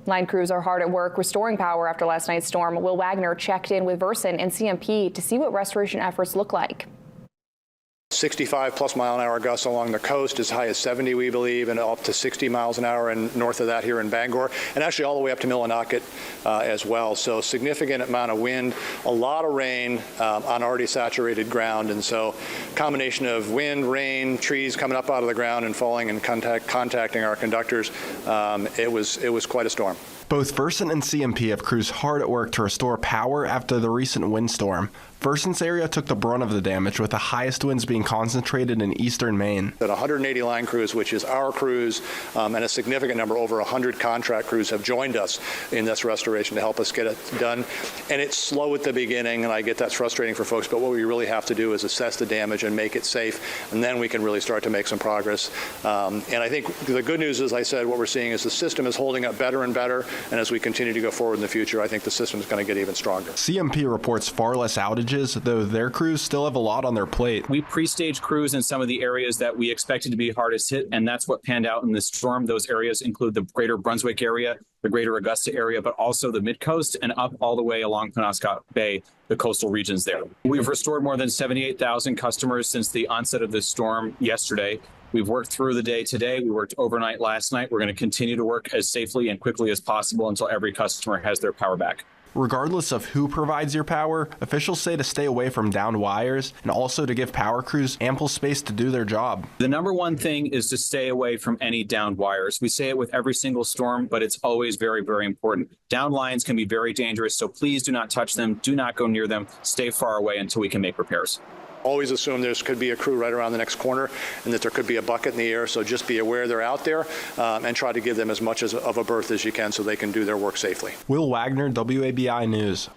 Line crews are hard at work restoring power after last night's storm. Will Wagner checked in with Versant and CMP to see what restoration efforts look like. 65 plus mile an hour gusts along the coast, as high as 70, we believe, and up to 60 miles an hour and north of that here in Bangor, and actually all the way up to Millinocket as well. So significant amount of wind, a lot of rain on already saturated ground, and so combination of wind, rain, trees coming up out of the ground and falling and contacting our conductors. It was quite a storm. Both Versant and CMP have crews hard at work to restore power after the recent windstorm. Versant's area took the brunt of the damage, with the highest winds being concentrated in eastern Maine. 180 line crews, which is our crews, and a significant number, over 100 contract crews, have joined us in this restoration to help us get it done. And it's slow at the beginning, and I get that's frustrating for folks, but what we really have to do is assess the damage and make it safe, and then we can really start to make some progress. And I think the good news, as I said, what we're seeing is the system is holding up better and better, and as we continue to go forward in the future, I think the system is going to get even stronger. CMP reports far less outages, though their crews still have a lot on their plate. We pre-stage crews in some of the areas that we expected to be hardest hit, and that's what panned out in this storm. Those areas include the greater Brunswick area, the greater Augusta area, but also the mid-coast and up all the way along Penobscot Bay, the coastal regions there. We've restored more than 78,000 customers since the onset of this storm yesterday. We've worked through the day today. We worked overnight last night. We're going to continue to work as safely and quickly as possible until every customer has their power back. Regardless of who provides your power, officials say to stay away from downed wires and also to give power crews ample space to do their job. The number one thing is to stay away from any downed wires. We say it with every single storm, but it's always very, very important. Downed lines can be very dangerous, so please do not touch them. Do not go near them. Stay far away until we can make repairs. Always assume there could be a crew right around the next corner and that there could be a bucket in the air, so just be aware they're out there and try to give them as much of a berth as you can so they can do their work safely. Will Wagner, WABI News.